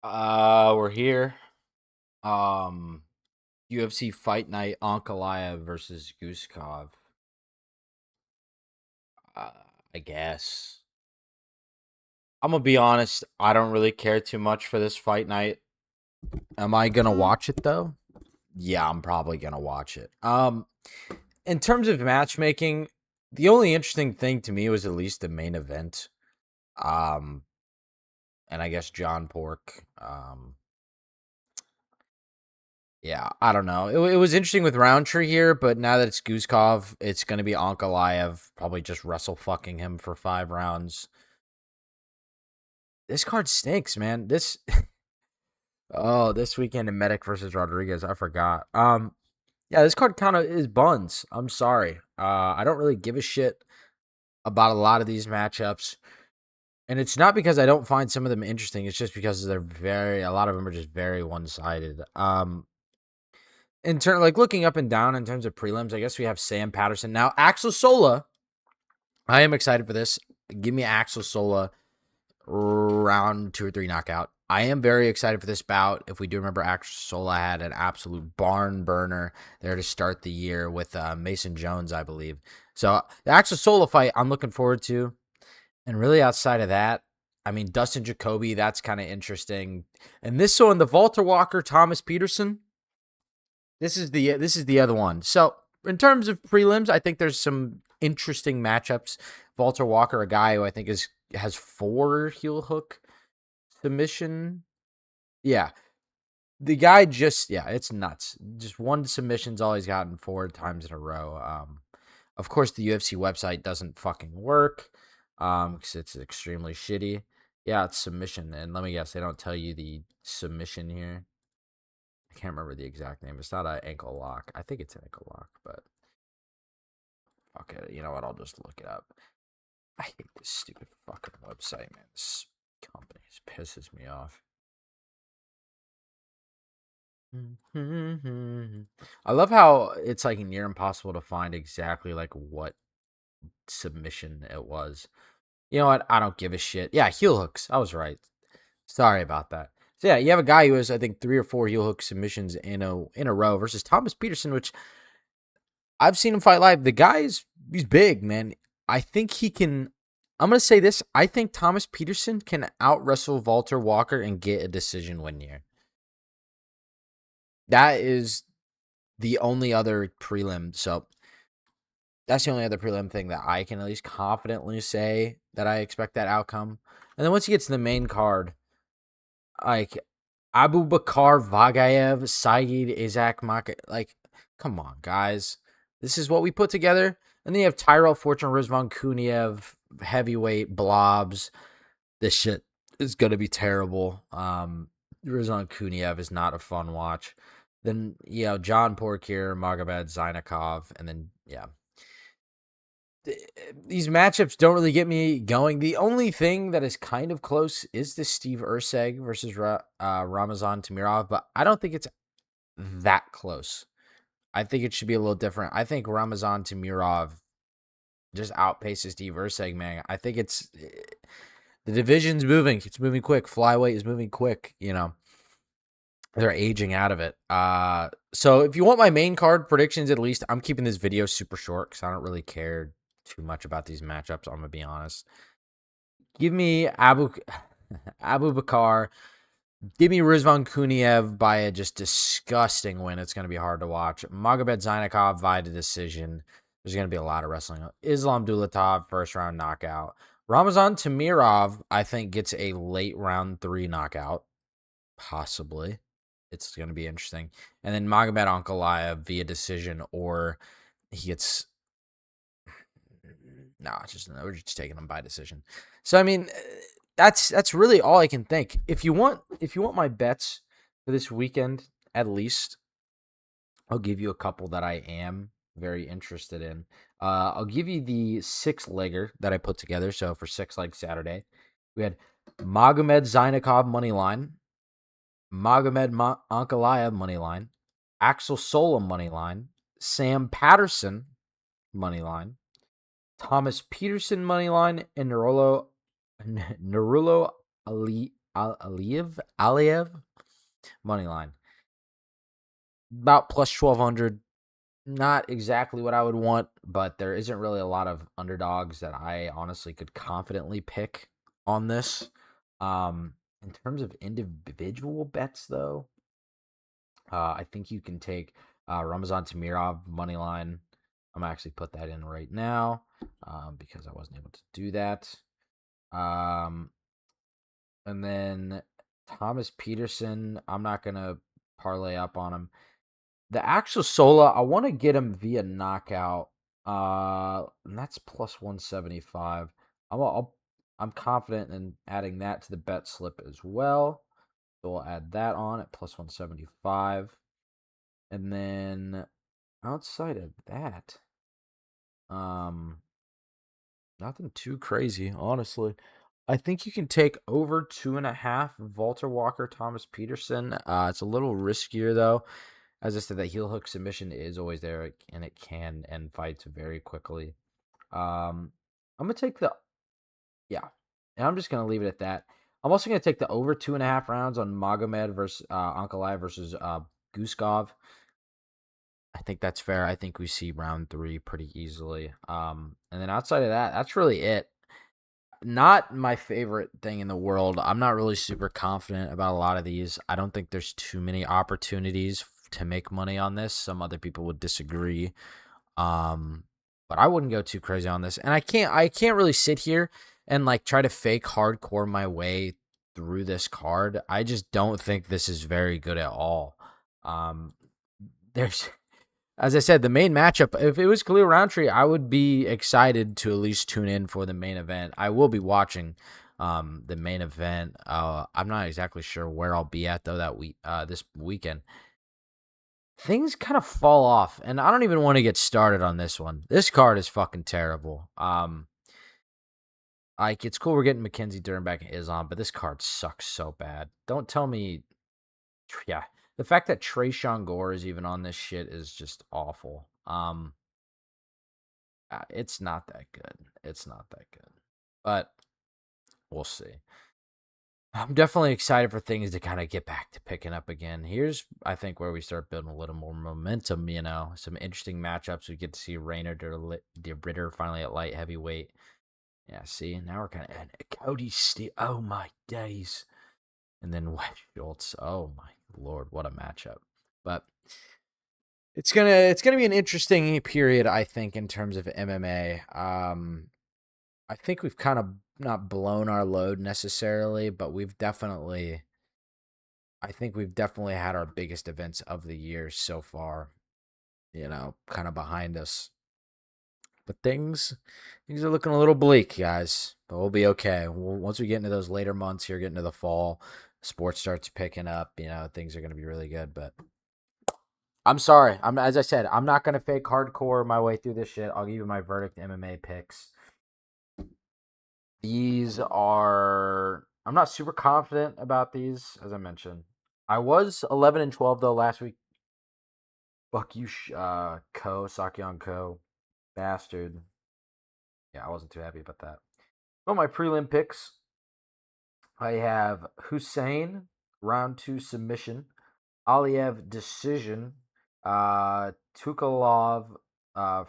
We're here. Um, UFC Fight Night, Ankalaev versus Guskov. Uh, I guess. I'm gonna be honest. I don't really care too much for this fight night. Am I gonna watch it though? Yeah, I'm probably gonna watch it. In terms of matchmaking, the only interesting thing to me was at least the main event. Um, and I guess John Pork. Yeah, I don't know. It was interesting with Roundtree here, but now that it's Guskov, it's going to be Ankalaev probably just wrestle fucking him for 5 rounds. This card stinks, man. This weekend in Medic versus Rodriguez, I forgot. Yeah, this card kind of is buns. I'm sorry. I don't really give a shit about a lot of these matchups, and it's not because I don't find some of them interesting. It's just because a lot of them are just very one sided. Like looking up and down in terms of prelims, I guess we have Sam Patterson. Now, Axel Sola, I am excited for this. Give me Axel Sola round 2 or 3 knockout. I am very excited for this bout. If we do remember, Axel Sola had an absolute barn burner there to start the year with Mason Jones, I believe. So the Axel Sola fight, I'm looking forward to. And really outside of that, I mean, Dustin Jacoby, that's kind of interesting. And this one, the Walter Walker, Thomas Peterson, this is the other one. So in terms of prelims, I think there's some interesting matchups. Walter Walker, a guy who I think has 4 heel hook submission. Yeah. The guy it's nuts. Just one submission's all he's gotten 4 times in a row. Of course the UFC website doesn't fucking work. Because it's extremely shitty. Yeah, it's submission. And let me guess, they don't tell you the submission here. I can't remember the exact name. It's not an ankle lock. I think it's an ankle lock, but okay, you know what? I'll just look it up. I hate this stupid fucking website, man. This company pisses me off. I love how it's like near impossible to find exactly like what submission it was. You know what? I don't give a shit. Yeah, heel hooks. I was right. Sorry about that. So yeah, you have a guy who has I think 3 or 4 heel hook submissions in a row versus Thomas Peterson, which I've seen him fight live. The he's big, man. I think he can. I'm gonna say this. I think Thomas Peterson can out wrestle Walter Walker and get a decision win here. That is the only other prelim. So that's the only other prelim thing that I can at least confidently say that I expect that outcome. And then once he gets to the main card, like Abu Bakar Vagayev, Saeed Isaac Maka, like, come on, guys. This is what we put together. And then you have Tyrell Fortune, Rizvan Kuniev, heavyweight blobs. This shit is gonna be terrible. Rizvan Kuniev is not a fun watch. Then John Porkir, Magomed Zainikov, and then these matchups don't really get me going. The only thing that is kind of close is the Steve Urseg versus Ramazan Tamirov, but I don't think it's that close. I think it should be a little different. I think Ramazan Tamirov just outpaces Steve Urseg, man. I think the division's moving. It's moving quick. Flyweight is moving quick. They're aging out of it. So if you want my main card predictions, at least I'm keeping this video super short because I don't really care too much about these matchups. I'm gonna be honest. Give me Abu Bakar. Give me Rizvan Kuniev by a just disgusting win. It's gonna be hard to watch. Magomed Zainikov via decision. There's gonna be a lot of wrestling. Islam Dulatov first round knockout. Ramazan Tamirov, I think, gets a late round 3 knockout. Possibly. It's going to be interesting. And then Magomed Ankalaev via decision, or he gets we're just taking him by decision. So I mean, that's really all I can think. If you want my bets for this weekend, at least I'll give you a couple that I am very interested in. I'll give you the 6-legger that I put together. So for 6-leg Saturday, we had Magomed Zainikov money line, Magomed Ankalaev money line, Axel Sola money line, Sam Patterson money line, Thomas Peterson money line, and Narulo Ankalaev money line. About plus 1200. Not exactly what I would want, but there isn't really a lot of underdogs that I honestly could confidently pick on this. In terms of individual bets, though, I think you can take Ramazan Tamirov money line. I'm gonna actually put that in right now because I wasn't able to do that. Um, and then Thomas Peterson, I'm not gonna parlay up on him. The actual Sola, I want to get him via knockout. And that's plus 175. I'm confident in adding that to the bet slip as well. So we'll add that on at plus 175. And then outside of that, um, nothing too crazy, honestly. I think you can take over 2.5 Walter Walker, Thomas Peterson. It's a little riskier though. As I said, that heel hook submission is always there, and it can end fights very quickly. I'm gonna take the yeah, and I'm just gonna leave it at that. I'm also gonna take the over 2.5 rounds on Magomed versus Ankalaev versus Guskov. I think that's fair. I think we see round 3 pretty easily. And then outside of that, that's really it. Not my favorite thing in the world. I'm not really super confident about a lot of these. I don't think there's too many opportunities to make money on this. Some other people would disagree. Um, but I wouldn't go too crazy on this. And I can't really sit here and like try to fake hardcore my way through this card. I just don't think this is very good at all. Um, there's as I said, the main matchup, if it was Khalil Roundtree, I would be excited to at least tune in for the main event. I will be watching the main event. I'm not exactly sure where I'll be at though this weekend. Things kind of fall off, and I don't even want to get started on this one. This card is fucking terrible. Like it's cool we're getting Mackenzie Dernbeck and Islam, but this card sucks so bad. Don't tell me, yeah. The fact that Trayshawn Gore is even on this shit is just awful. It's not that good. It's not that good. But we'll see. I'm definitely excited for things to kind of get back to picking up again. Here's, I think, where we start building a little more momentum, some interesting matchups. We get to see Rainer de Ritter finally at light heavyweight. Yeah, see, now we're kind of, and Cody Steele. Oh, my days. And then Wes Schultz. Oh, my Lord, what a matchup. But it's gonna be an interesting period, I think, in terms of MMA. I think we've kind of not blown our load necessarily, but I think we've definitely had our biggest events of the year so far, kind of behind us. But things are looking a little bleak, guys. But we'll be okay. Once we get into those later months here, get into the fall, sports starts picking up. Things are going to be really good. But I'm sorry. As I said, I'm not going to fake hardcore my way through this shit. I'll give you my verdict MMA picks. I'm not super confident about these, as I mentioned. I was 11-12 though last week. Fuck you, Sakyon Ko, bastard. Yeah, I wasn't too happy about that. Well, my prelim picks, I have Hussein, round 2 submission, Aliev decision, Tukalov,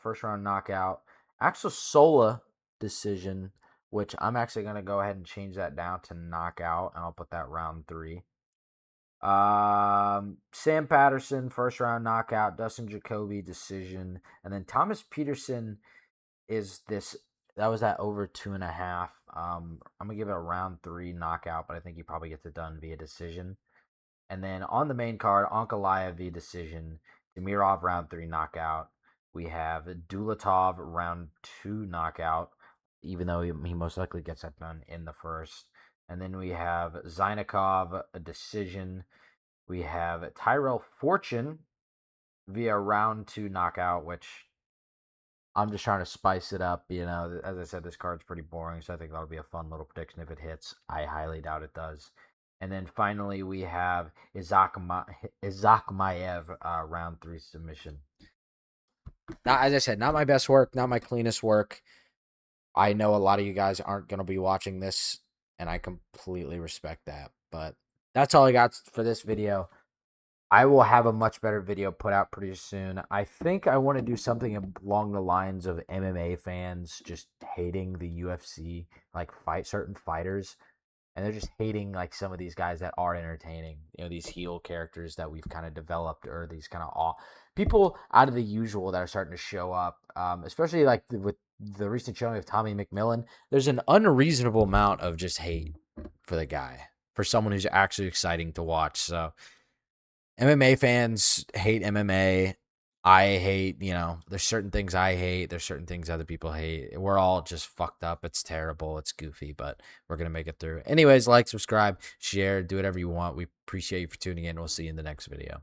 first round knockout, Axel Sola decision, which I'm actually going to go ahead and change that down to knockout, and I'll put that round 3. Sam Patterson, first round knockout, Dustin Jacoby decision, and then Thomas Peterson is this. That was that over 2.5. I'm gonna give it a round 3 knockout, but I think he probably gets it done via decision. And then on the main card, Ankalaev via decision, Demirov round 3 knockout. We have Dulatov round 2 knockout, even though he most likely gets that done in the first. And then we have Zainikov, a decision. We have Tyrell Fortune via round 2 knockout, which I'm just trying to spice it up. As I said, this card's pretty boring, so I think that'll be a fun little prediction if it hits. I highly doubt it does. And then finally, we have Isaac Maev, round 3 submission. Now, as I said, not my best work, not my cleanest work. I know a lot of you guys aren't going to be watching this and I completely respect that. But that's all I got for this video. I will have a much better video put out pretty soon. I think I want to do something along the lines of MMA fans just hating the UFC, like fight certain fighters, and they're just hating like some of these guys that are entertaining. You know, these heel characters that we've kind of developed, or these kind of people out of the usual that are starting to show up. Especially like with the recent showing of Tommy McMillan, there's an unreasonable amount of just hate for the guy, for someone who's actually exciting to watch. So MMA fans hate MMA. I hate, there's certain things I hate. There's certain things other people hate. We're all just fucked up. It's terrible. It's goofy, but we're going to make it through. Anyways, like, subscribe, share, do whatever you want. We appreciate you for tuning in. We'll see you in the next video.